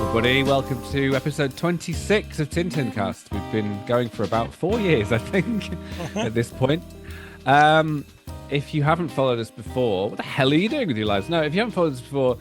everybody. Welcome to episode 26 of Tintincast. We've been going for about 4 years, I think, at this point. If you haven't followed us before, what the hell are you doing with your lives? No, if you haven't followed us before,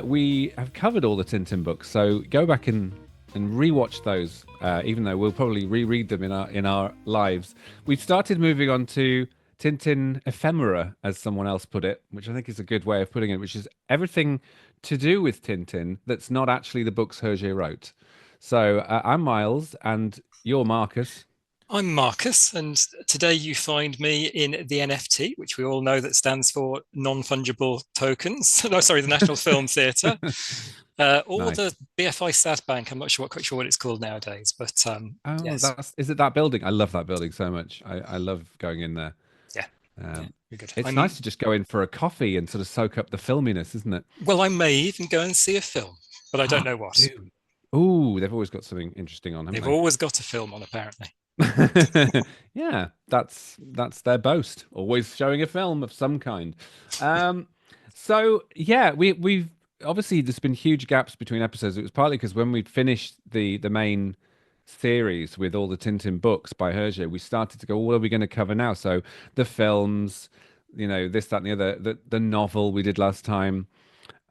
we have covered all the Tintin books. So go back and rewatch those, even though we'll probably reread them in our lives. We've started moving on to Tintin ephemera, as someone else put it, which I think is a good way of putting it, which is everything to do with Tintin that's not actually the books Hergé wrote. So I'm Miles, and you're Marcus. I'm Marcus, and today you find me in the NFT, which we all know that stands for non-fungible tokens. No, sorry, the National Film Theatre, or Nice. the BFI Sat Bank. I'm not sure quite sure what it's called nowadays, but Oh, yes, is it that building? I love that building so much. I love going in there. yeah, yeah, Um, you're good. it's nice to just go in for a coffee and sort of soak up the filminess, isn't it? Well, I may even go and see a film, but I don't know what. Dude. Ooh, they've always got something interesting on, haven't They've they? always got a film on, apparently. Yeah, that's their boast. Always showing a film of some kind. Um, so yeah, we've obviously there's been huge gaps between episodes. It was partly because when we'd finished the main series with all the Tintin books by Hergé, we started to go, what are we going to cover now? So the films, this, that, and the other, the novel we did last time.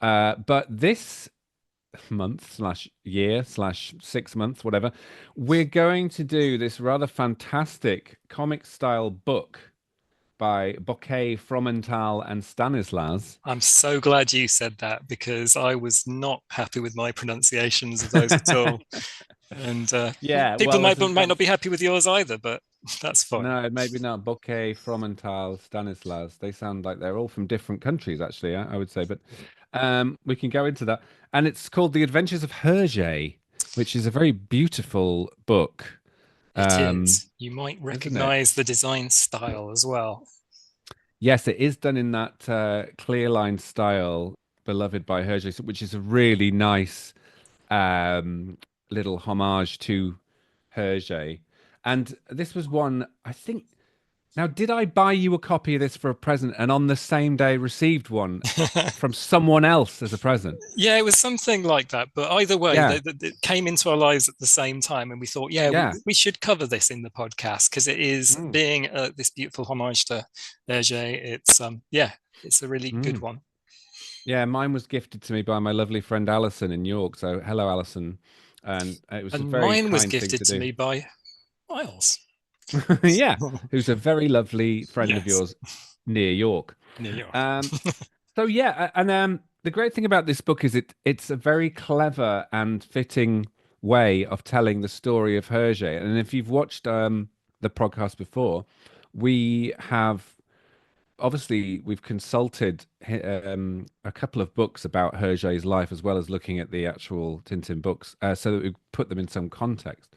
But this month slash year slash 6 months, whatever, we're going to do this rather fantastic comic style book by Bouquet, Fromental, and Stanislas. I'm so glad you said that because I was not happy with my pronunciations of those at all. And Yeah, people well, might not be happy with yours either, but that's fine. no, maybe not. Bouquet, Fromental, Stanislas. They sound like they're all from different countries, actually, I would say. But we can go into that. And it's called The Adventures of Hergé, which is a very beautiful book, It is. You might isn't it? recognize the design style as well. Yes, it is done in that clear line style, beloved by Hergé, which is a really nice um, little homage to Hergé. And this was one, I think. Now, did I buy you a copy of this for a present and on the same day received one from someone else as a present? Yeah, it was something like that. But either way, Yeah, it came into our lives at the same time. And we thought, yeah, yeah. we should cover this in the podcast because it is Mm, being this beautiful homage to Hergé. Yeah, it's a really good mm. one. Yeah, mine was gifted to me by my lovely friend Alison in York. So, hello, Alison. And it was a And very mine was kind thing gifted to to do. me by Miles. Yeah, who's a very lovely friend of Yes, yours near York. New York. Um, so yeah, and the great thing about this book is it's a very clever and fitting way of telling the story of Hergé. And if you've watched the podcast before, we have obviously we've consulted a couple of books about Hergé's life as well as looking at the actual Tintin books, so that we put them in some context.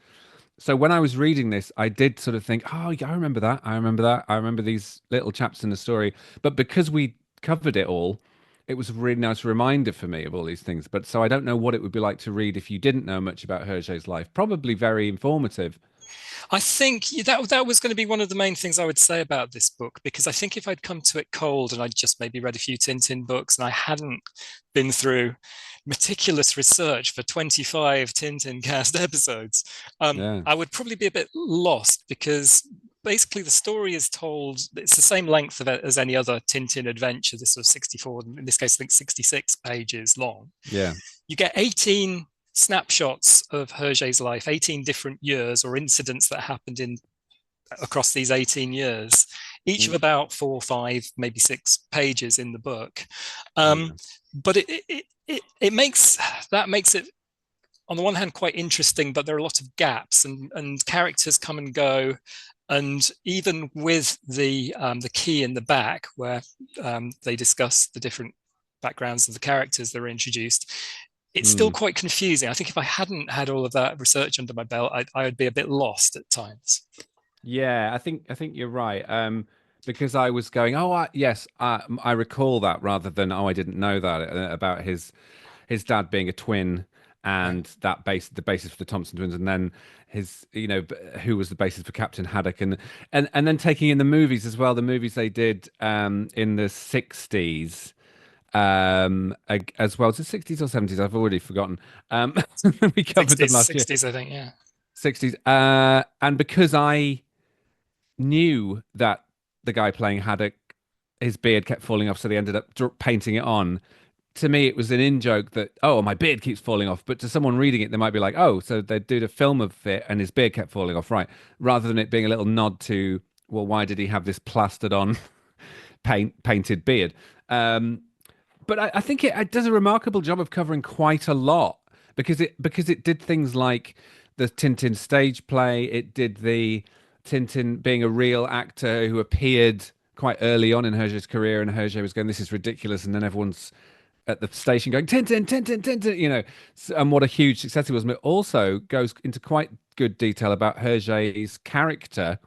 So when I was reading this, I did sort of think, oh, yeah, I remember that. I remember that. I remember these little chaps in the story. But because we covered it all, it was a really nice reminder for me of all these things. But so I don't know what it would be like to read if you didn't know much about Hergé's life. Probably very informative. I think that was going to be one of the main things I would say about this book, because I think if I'd come to it cold and I'd just maybe read a few Tintin books and I hadn't been through meticulous research for 25 Tintincast episodes, Yeah. I would probably be a bit lost because basically the story is told, it's the same length of it as any other Tintin adventure. This was 64, in this case, I think 66 pages long. Yeah. You get 18 snapshots of Hergé's life, 18 different years or incidents that happened in across these 18 years, each of Mm. about 4, 5, maybe 6 pages in the book. Yeah. But it makes it on the one hand quite interesting, but there are a lot of gaps and characters come and go. And even with the key in the back, where they discuss the different backgrounds of the characters that are introduced, it's still Mm. quite confusing. I think if I hadn't had all of that research under my belt, I would be a bit lost at times. Yeah, I think you're right. Because I was going, oh, yes, I recall that rather than, oh, I didn't know that about his dad being a twin Right. and the basis for the Thompson twins, and then his, who was the basis for Captain Haddock, and then taking in the movies as well, the movies they did in the '60s, as well. Is it 60s or 70s? I've already forgotten. We covered them 60s, last year. 60s, I think. Yeah. 60s. And because I knew that the guy playing Haddock, his beard kept falling off, so they ended up painting it on. To me, it was an in joke that, oh, my beard keeps falling off. But to someone reading it, they might be like, oh, so they did a film of it and his beard kept falling off, right? Rather than it being a little nod to, well, why did he have this plastered on painted beard? But I think it does a remarkable job of covering quite a lot because it did things like the Tintin stage play. It did the Tintin being a real actor who appeared quite early on in Hergé's career, and Hergé was going, "This is ridiculous," and then everyone's at the station going, "Tintin, Tintin, Tintin," and what a huge success it was. And it also goes into quite good detail about Hergé's character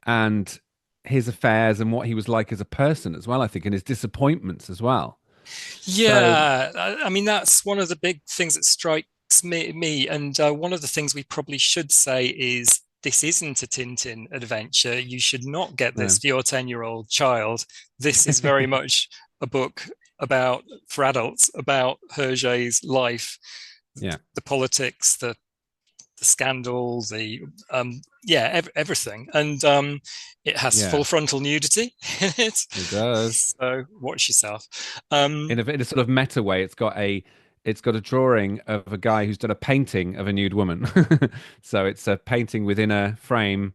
and his affairs and what he was like as a person as well, I think, and his disappointments as well. So, Yeah, I mean that's one of the big things that strikes me. And one of the things we probably should say is this isn't a Tintin adventure. You should not get this no. for your 10-year-old child. This is very much a book about for adults about Hergé's life, Yeah, the politics, the scandal, the everything, and it has yeah, full frontal nudity in it. it does. So watch yourself. Um, In a sort of meta way, it's got a drawing of a guy who's done a painting of a nude woman. So it's a painting within a frame.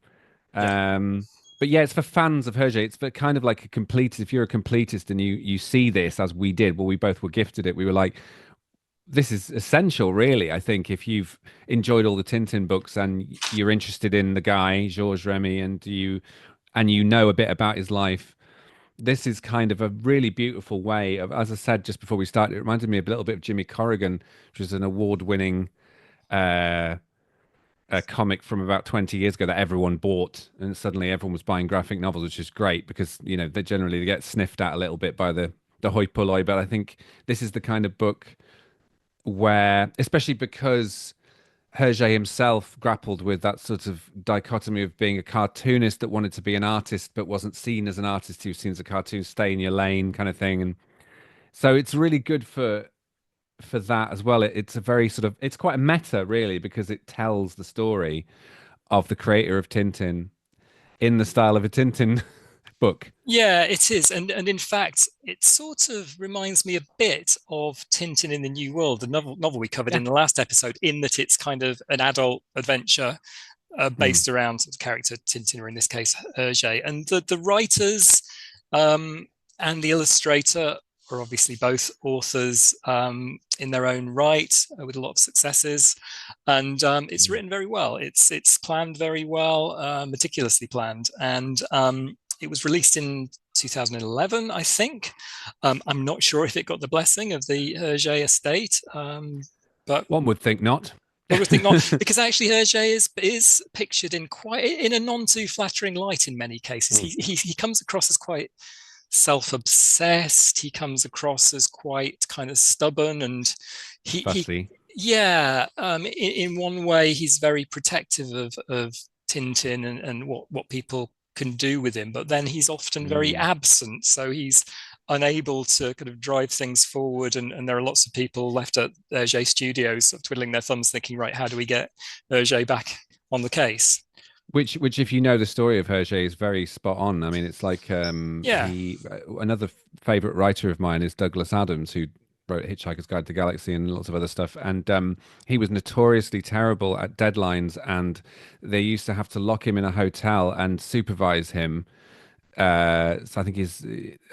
yeah, Um, but yeah, it's for fans of Hergé. It's for kind of like a completist. If you're a completist and you see this as we did, well, we both were gifted it. We were like, this is essential, really. I think if you've enjoyed all the Tintin books and you're interested in the guy Georges Remy and you know a bit about his life, this is kind of a really beautiful way of, as I said just before we started, it reminded me a little bit of Jimmy Corrigan, which was an award-winning uh, a comic from about 20 years ago that everyone bought, and suddenly everyone was buying graphic novels, which is great because they generally get sniffed at a little bit by the hoi polloi. But I think this is the kind of book where, especially because Hergé himself grappled with that sort of dichotomy of being a cartoonist that wanted to be an artist but wasn't seen as an artist who seen as a cartoon, stay in your lane kind of thing. And so it's really good for that as well. It's a very sort of it's quite a meta really because it tells the story of the creator of Tintin in the style of a Tintin book. yeah, it is, and in fact, it sort of reminds me a bit of Tintin in the New World, the novel we covered Yeah. in the last episode, in that it's kind of an adult adventure Mm. based around the character Tintin, or in this case Hergé, and the writers and the illustrator are obviously both authors in their own right, with a lot of successes, and it's Mm. written very well. It's planned very well, meticulously planned, and it was released in 2011, I think. I'm not sure if it got the blessing of the Hergé estate, but One would think not. I would think not, because actually Hergé is pictured in quite in a non too flattering light in many cases. Mm. He comes across as quite self-obsessed. He comes across as quite kind of stubborn, and he Fussy. yeah, in one way he's very protective of Tintin and what people can do with him, but then he's often very Mm. absent, so he's unable to kind of drive things forward, and there are lots of people left at Hergé Studios sort of twiddling their thumbs thinking, right, how do we get Hergé back on the case? Which, if you know the story of Hergé, is very spot on. I mean, it's like Yeah, he another favorite writer of mine is Douglas Adams, who wrote Hitchhiker's Guide to the Galaxy and lots of other stuff. And he was notoriously terrible at deadlines, and they used to have to lock him in a hotel and supervise him. So I think his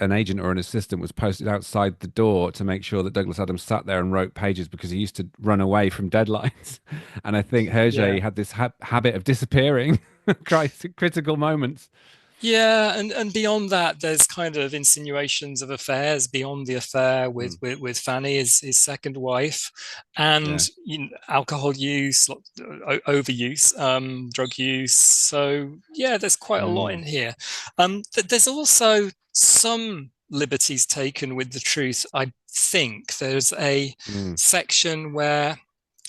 an agent or an assistant was posted outside the door to make sure that Douglas Adams sat there and wrote pages because he used to run away from deadlines. And I think yeah. Hergé had this habit of disappearing critical moments. Yeah, and beyond that, there's kind of insinuations of affairs beyond the affair with Mm, with Fanny, his second wife, and yeah. alcohol use, overuse, drug use. So yeah, there's quite a lot Mm, in here. There's also some liberties taken with the truth. I think there's a mm, section where,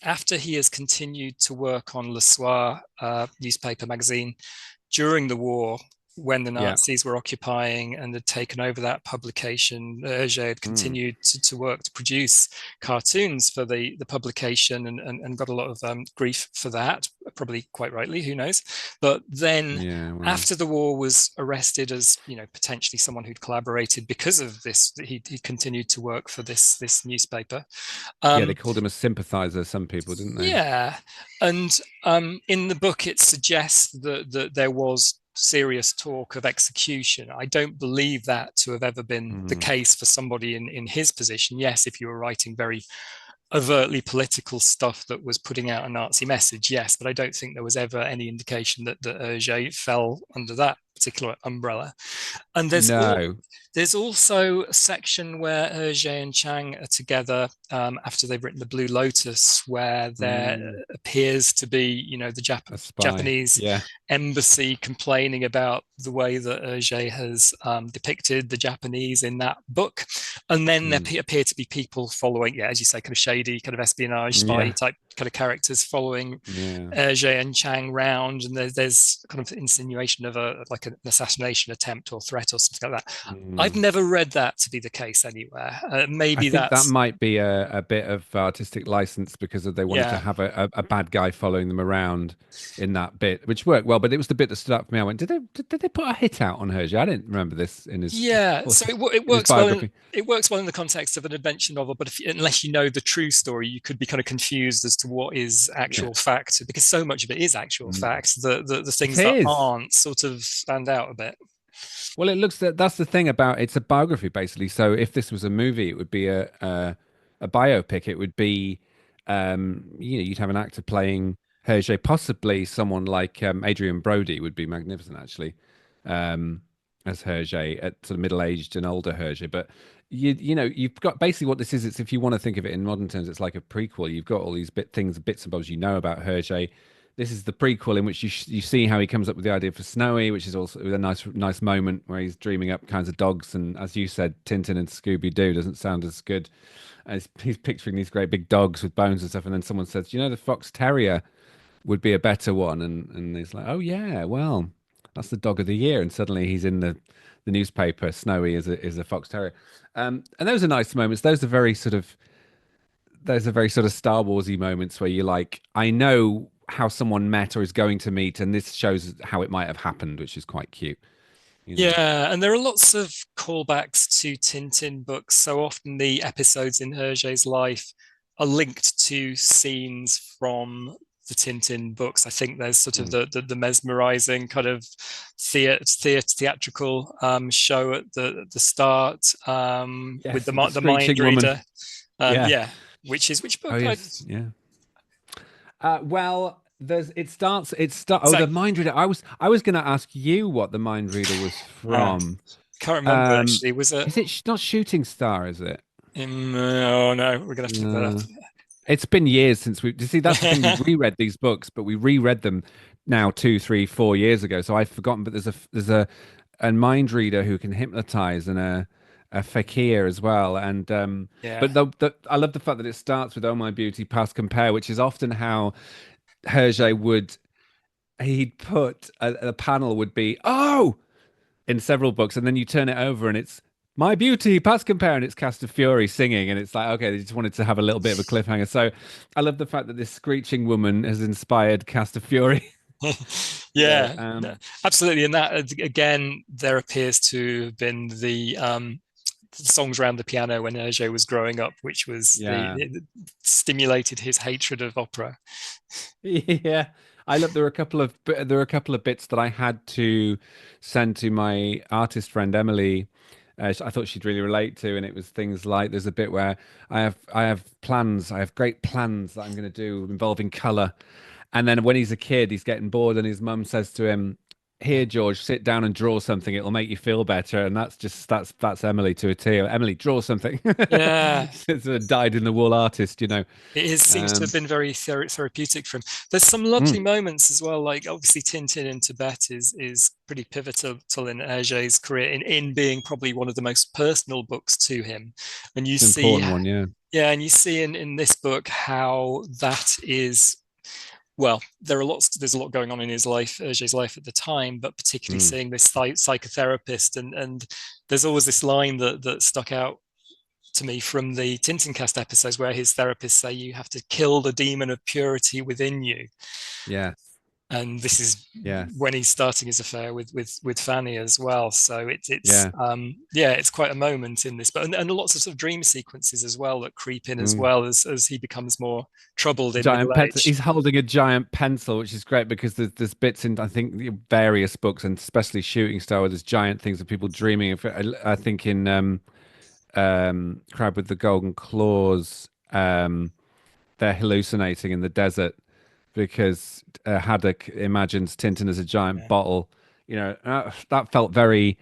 after he has continued to work on Le Soir newspaper magazine during the war, when the Yeah. Nazis were occupying and had taken over that publication, Hergé had Mm. continued to work to produce cartoons for the publication and got a lot of grief for that, probably quite rightly, who knows. But then Yeah. Well. after the war, was arrested as, you know, potentially someone who'd collaborated because of this. He continued to work for this newspaper. Yeah. They Um, called him a sympathizer. Some people, didn't they? yeah, and in the book, it suggests that there was serious talk of execution. I don't believe that to have ever been the Mm. case for somebody in his position. Yes, if you were writing very overtly political stuff that was putting out a Nazi message, yes, but I don't think there was ever any indication that Hergé fell under that particular umbrella. And No. there's also a section where Hergé and Chang are together after they've written The Blue Lotus, where there Mm. appears to be, you know, the A spy. Japanese Yeah. embassy complaining about the way that Hergé has depicted the Japanese in that book. And then there Mm. appear to be people following, yeah, as you say, kind of shady, kind of espionage, spy Yeah. type kind of characters following Yeah. Hergé and Chang round, and there's kind of insinuation of a like an assassination attempt or threat or something like that. I've Mm. never read that to be the case anywhere. I Maybe think that that's might be a bit of artistic license because they wanted to yeah, have a bad guy following them around in that bit, which worked well. But it was the bit that stood out for me. I went, did they put a hit out on Hergé? I didn't remember this in his yeah. So it in his works well in biography. it works well in the context of an adventure novel, but unless you know the true story, you could be kind of confused as to what is Yeah. actual fact, because so much of it is actual Mm. fact. The It things that is. aren't sort of stand out a bit. Well, it looks that's the thing about it's a biography basically. So if this was a movie, it would be a biopic. It would be you'd have an actor playing Hergé, possibly someone like Adrian Brody would be magnificent actually, as Hergé at sort of middle-aged and older Hergé. But you've got basically what this is. It's if you want to think of it in modern terms, it's like a prequel. You've got all these bits and bobs you know about Hergé. This is the prequel in which you see how he comes up with the idea for Snowy, which is also a nice moment where he's dreaming up kinds of dogs. And as you said, Tintin and Scooby Doo doesn't sound as good as he's picturing these great big dogs with bones and stuff. And then someone says, you know, the fox terrier would be a better one, and he's like, oh yeah, well, that's the dog of the year. And suddenly he's in the newspaper. Snowy is a fox terrier, and those are nice moments. Those are very sort of Star Warsy moments where you're like, I know how someone met or is going to meet, and this shows how it might have happened, which is quite cute, you know. Yeah, and there are lots of callbacks to Tintin books. So often the episodes in Hergé's life are linked to scenes from the Tintin books. I think there's sort of Mm. the mesmerizing kind of theatrical show at the start with Yes, the the mind screeching woman. reader. Yeah. Yeah, which Oh book? yes. Yeah. Well, there's it starts. It start. Oh, So, the mind reader. I was going to ask you what the mind reader was uh, from. can't remember Um, actually. Was it? is it not Shooting Star? Is it? Oh no, we're gonna have to look that up. Uh, it's been years since we. You see, that's the thing. We've reread these books, but we reread them now 2, 3, 4 years ago. So I've forgotten. But there's a mind reader who can hypnotize and a fakir as well. And Yeah. but I love the fact that it starts with "Oh my beauty, past compare," which is often how Hergé would he'd put a panel would be "Oh." In several books, and then you turn it over and it's My Beauty, past compare, and it's Cast of Fury singing, and it's like, okay, they just wanted to have a little bit of a cliffhanger. So I love the fact that this screeching woman has inspired Cast of Fury. Yeah. Yeah, no, absolutely. And that again, there appears to have been the songs around the piano when Hergé was growing up, which was Yeah. it stimulated his hatred of opera. Yeah. I love there are a couple of bits that I had to send to my artist friend Emily. I thought she'd really relate to, and it was things like there's a bit where I have great plans that I'm going to do involving color, and then when he's a kid, he's getting bored, and his mum says to him, "Here, George, sit down and draw something. It'll make you feel better." And that's Emily to a T. Emily, draw something. Yeah, It's a dyed-in-the-wool artist, you know. seems to have Um, been very therapeutic for him. There's some lovely mm, moments as well. Like obviously, Tintin in Tibet is pretty pivotal in Hergé's career in being probably one of the most personal books to him. And you it's an see, important one, yeah. yeah, and you see in this book how that is well, there's a lot going on in his life, Hergé's life at the time, but particularly Mm, seeing this psychotherapist, and there's always this line that stuck out to me from the Tintincast episodes where his therapists say you have to kill the demon of purity within you. yes, And this is yes, when he's starting his affair with Fanny as well. So it's yeah. yeah, it's quite a moment in this, but and lots of sort of dream sequences as well that creep in as Mm. well as he becomes more troubled in Giant middle pencil. age. He's holding a giant pencil, which is great because there's bits in I think various books and especially Shooting Star where there's giant things of people dreaming of. I think in Crab with the Golden Claws, they're hallucinating in the desert because Haddock imagines Tintin as a giant Yeah. bottle. You know, that felt very.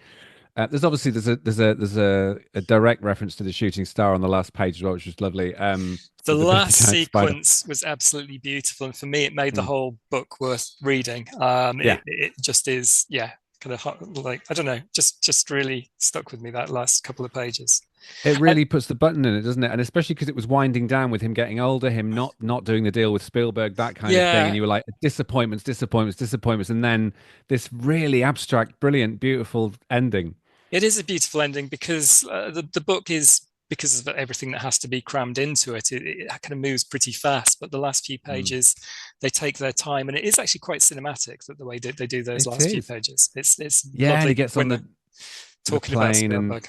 There's obviously there's a direct reference to the shooting star on the last page as well, which was lovely. The With the big last giant spider. sequence was absolutely beautiful, and for me, it made the Mm. whole book worth reading. Yeah, It just is, yeah, kind of like I don't know, just really stuck with me that last couple of pages. it And really puts the button in it, doesn't it? And especially because it was winding down with him getting older, him not doing the deal with Spielberg, that kind of thing, and yeah, you were like disappointments, disappointments, disappointments, and then this really abstract, brilliant, beautiful ending. it is a beautiful ending because the book is because of everything that has to be crammed into it, it kind of moves pretty fast. But the last few Mm. pages, they take their time, and it is actually quite cinematic that the way that they do those It last few is. pages. It's Yeah, and he lovely gets on when they're the talking about plane and Spielberg.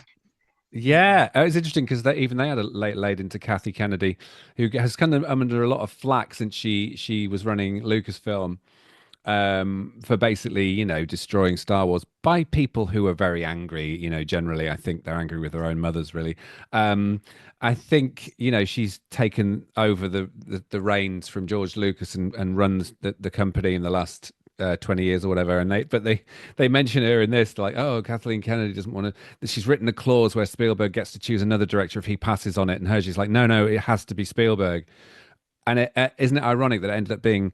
yeah, it was interesting because even they had a laid into Kathy Kennedy, who has kind of under a lot of flack since she was running Lucasfilm, for basically, destroying Star Wars by people who are very angry. Generally, I think they're angry with their own mothers, really. I think, she's taken over the reins from George Lucas and runs the company in the last 20 years or whatever. And they mention her in this, like, oh, Kathleen Kennedy doesn't want to. She's written a clause where Spielberg gets to choose another director if he passes on it. And Hergé's like, no, no, it has to be Spielberg. And isn't it ironic that it ended up being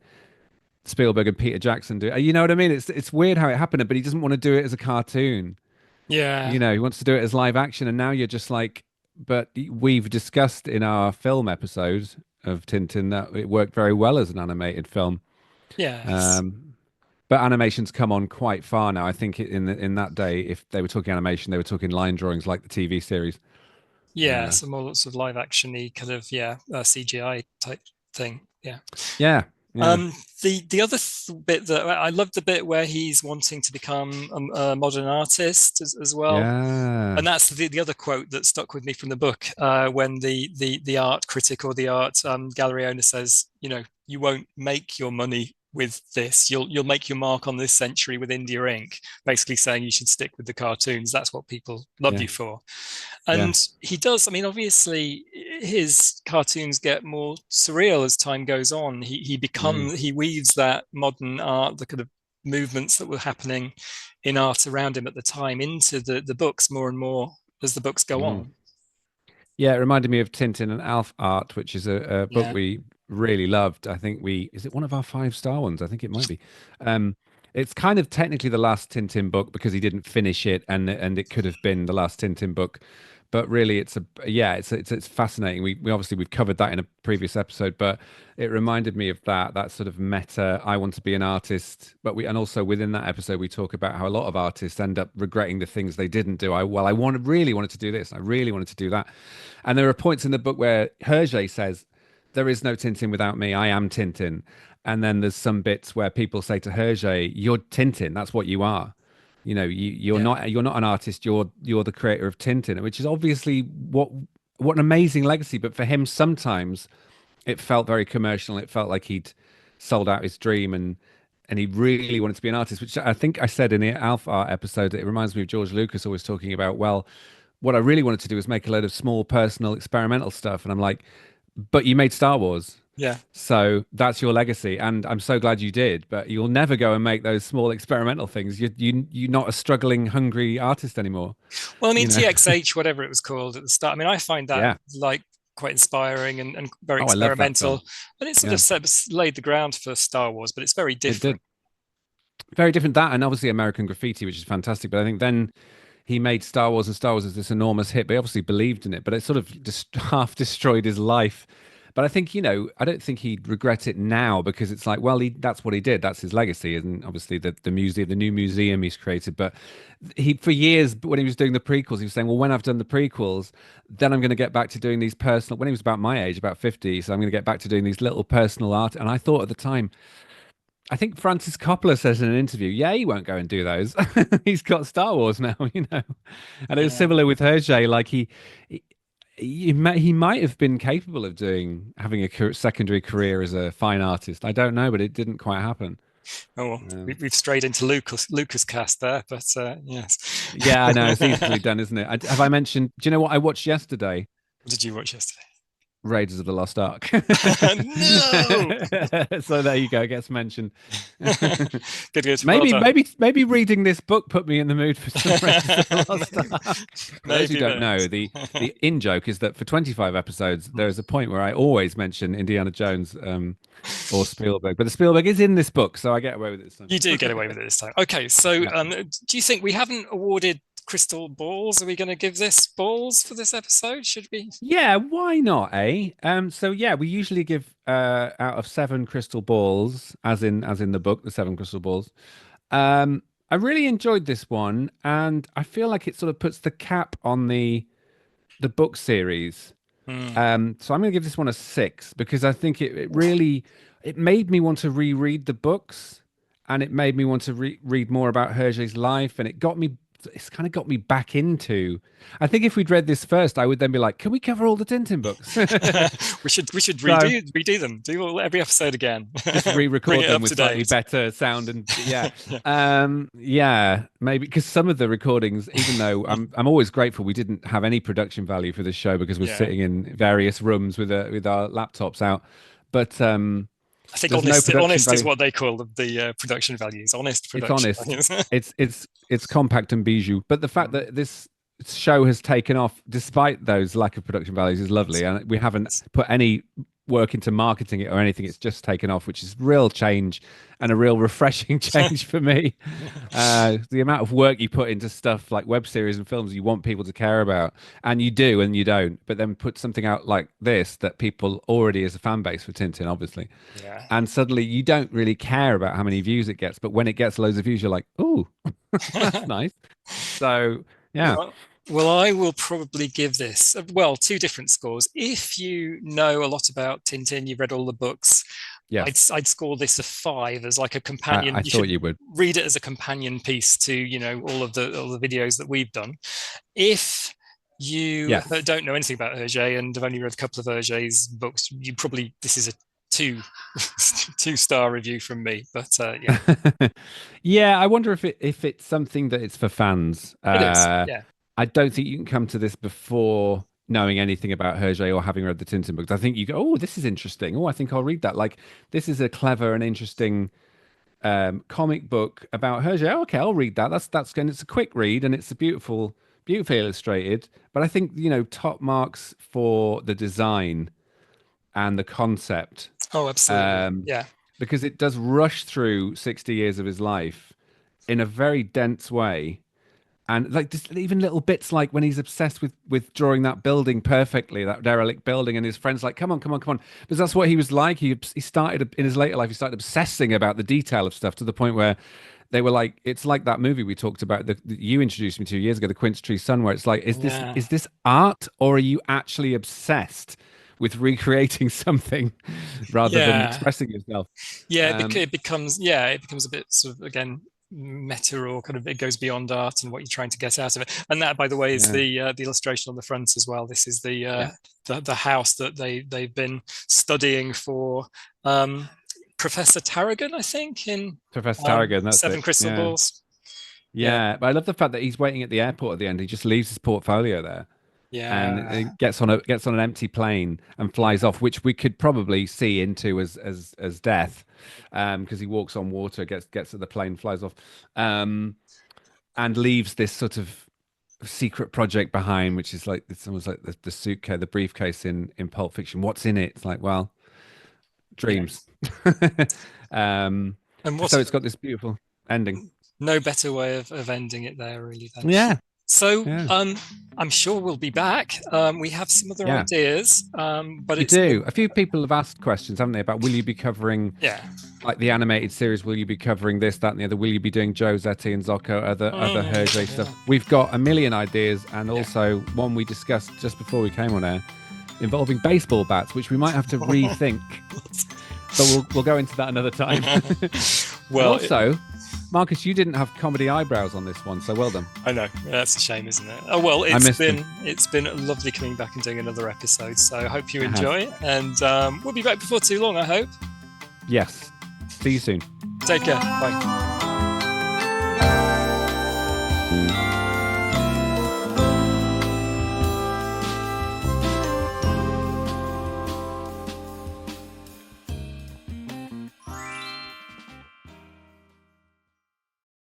Spielberg and Peter Jackson do. You know what I mean? It's weird how it happened, but he doesn't want to do it as a cartoon. Yeah, He wants to do it as live action, and now you're just like, but we've discussed in our film episode of Tintin that it worked very well as an animated film. yes. Um, but animation's come on quite far now. I think in that day, if they were talking animation, they were talking line drawings like the TV series. Yeah, Uh, some more lots of live actiony kind of CGI type thing. Yeah. yeah, yeah, Um, the other bit that I love the bit where he's wanting to become a modern artist as well, yeah, and that's the other quote that stuck with me from the book when the art critic or the art gallery owner says, you won't make your money with this. You'll make your mark on this century with India Ink, basically saying you should stick with the cartoons. That's what people love yeah, you for. yeah. And he does. I mean, obviously, his cartoons get more surreal as time goes on. Mm, He weaves that modern art, the kind of movements that were happening in art around him at the time, into the books more and more as the books go mm. on. Yeah, it reminded me of Tintin and Alf Art, which is a book Yeah, we really loved. I think is it one of our 5-star ones? I think it might be. Um, it's kind of technically the last Tintin book because he didn't finish it, and it could have been the last Tintin book. But really, it's fascinating. We obviously we've covered that in a previous episode, but it reminded me of that sort of meta. I want to be an artist, but and also within that episode we talk about how a lot of artists end up regretting the things they didn't do. I really wanted to do this. I really wanted to do that. And there are points in the book where Hergé says, "There is no Tintin without me. I am Tintin." And then there's some bits where people say to Hergé, "You're Tintin. That's what you are. You're yeah, not an artist. You're the creator of Tintin," which is obviously what an amazing legacy. But for him, sometimes it felt very commercial. It felt like he'd sold out his dream and he really wanted to be an artist, which I think I said in the Alpha Art episode. It reminds me of George Lucas always talking about, well, what I really wanted to do was make a load of small, personal, experimental stuff. And I'm like, but you made Star Wars. yeah. So that's your legacy. And I'm so glad you did. But you'll never go and make those small experimental things. You're not a struggling, hungry artist anymore, Well, I mean, you know? TXH, whatever it was called at the start. I mean, I find that Yeah. like quite inspiring and very Oh, I love that experimental, film. and it sort Yeah, of laid the ground for Star Wars, but it's very it did. different. Very different that, and obviously American Graffiti, which is fantastic. But I think then he made Star Wars, and Star Wars is this enormous hit. But he obviously believed in it, but it sort of just half destroyed his life But I think, I don't think he'd regret it now because it's like, well, that's what he did. That's his legacy. And obviously the museum, the new museum he's created. But for years, when he was doing the prequels, he was saying, well, when I've done the prequels, then I'm going to get back to doing these personal, when he was about my age, about 50. So I'm going to get back to doing these little personal art. And I thought at the time, I think Francis Coppola says in an interview, yeah, he won't go and do those. He's got Star Wars now, you know. And it was Yeah. similar with Hergé. Like he, he might have been capable of having a secondary career as a fine artist. I don't know, but it didn't quite happen. Oh, well, Um, we've strayed into Lucas cast there, but yes. yeah, I know it's easily done, isn't it? Have I mentioned? Do you know what I watched yesterday? What did you watch yesterday? Raiders of the Lost Ark. No. So there you go, it gets mentioned. Good, good. Well Maybe, done. maybe reading this book put me in the mood for some Raiders of the Lost maybe, Ark. For those who maybe don't know, this. the in joke is that for 25 episodes, there is a point where I always mention Indiana Jones or Spielberg, but the Spielberg is in this book, so I get away with it this time. You do get away with it this time. Okay, so Yeah. do you think we haven't awarded crystal balls? Are we going to give this balls for this episode? Should we? Yeah, why not, eh? So yeah, we usually give out of 7 crystal balls, as in the book, the 7 crystal balls. I really enjoyed this one, and I feel like it sort of puts the cap on the book series. Hmm. So I'm going to give this one a 6 because I think it really it made me want to reread the books, and it made me want to read more about Hergé's life, and it's kind of got me back into. I think if we'd read this first, I would then be like, can we cover all the Tintin books? We should So redo them. Do every episode again. just Bring re-record it them up with to slightly date. better sound and yeah. Yeah. Yeah, maybe because some of the recordings, even though I'm always grateful we didn't have any production value for this show because we're Yeah. sitting in various rooms with our laptops out, but I think there's no production honest is value. what they call the production values. Honest It's production honest. values. It's compact and bijou. But the fact that this show has taken off despite those lack of production values is lovely, and we haven't put any work into marketing it or anything. It's just taken off, which is real change and a real refreshing change for me. The amount of work you put into stuff like web series and films you want people to care about, and you do and you don't, but then put something out like this that people already is a fan base for Tintin, obviously, Yeah. and suddenly you don't really care about how many views it gets, but when it gets loads of views, you're like, oh, that's nice. So yeah, Well, well, I will probably give this, well, two different scores. If you know a lot about Tintin, you've read all the books, yes, I'd score this a 5 as like a I companion. You thought should you would. read it as a companion piece to, all the videos that we've done. If you Yes. don't know anything about Hergé and have only read a couple of Hergé's books, this is a two 2-star review from me. But yeah, Yeah, I wonder if it's something that it's for fans. it is. Yeah. I don't think you can come to this before knowing anything about Hergé or having read the Tintin books. I think you go, oh, this is interesting. Oh, I think I'll read that. Like this is a clever and interesting comic book about Hergé. Oh, okay, I'll read that. That's good. It's a quick read and it's a beautifully illustrated. But I think top marks for the design and the concept, Oh, absolutely. um, Yeah. because it does rush through 60 years of his life in a very dense way. And like just even little bits like when he's obsessed with drawing that building perfectly, that derelict building, and his friends like, come on, come on, come on, because that's what he was like. He started in his later life. He started obsessing about the detail of stuff to the point where they were like, it's like that movie we talked about that you introduced me to years ago, The Quince Tree Sun, where it's like, Yeah. is this art or are you actually obsessed with recreating something rather than Yeah. expressing yourself? Yeah, Um, it becomes a bit sort of again meta, or kind of it goes beyond art and what you're trying to get out of it. And that, by the way, is yeah, the illustration on the front as well. This is yeah, the house that they've been studying for um, Professor Tarragon, I think, in Professor Tarragon, that's Seven it. Crystal Yeah. Balls. Yeah, Yeah, but I love the fact that he's waiting at the airport at the end. He just leaves his portfolio there and yeah, it gets on an empty plane and flies yeah, off, which we could probably see into as death, because he walks on water, gets to the plane, flies off, and leaves this sort of secret project behind, which is like it's almost like the suitcase, the briefcase in Pulp Fiction. What's in it? It's like, well, yeah. dreams. um, And so it's got this beautiful ending. no better way of ending it there, really. Then. Yeah. So Yeah. I'm sure we'll be back. We have some other Yeah. ideas, but We it's do. been, A few people have asked questions, haven't they, about will you be covering yeah. like the animated series? Will you be covering this, that, and the other? Will you be doing Josetti and Zocco, other Hergé stuff? We've got a million ideas, and also one we discussed just before we came on air, involving baseball bats, which we might have to rethink. But we'll go into that another time. Well, and also, Marcus, you didn't have comedy eyebrows on this one, so well done. I know, that's a shame, isn't it? Oh well, I missed it's been lovely coming back and doing another episode. So I hope you It has. enjoy, and we'll be back before too long, I hope. Yes. See you soon. Take care. Bye.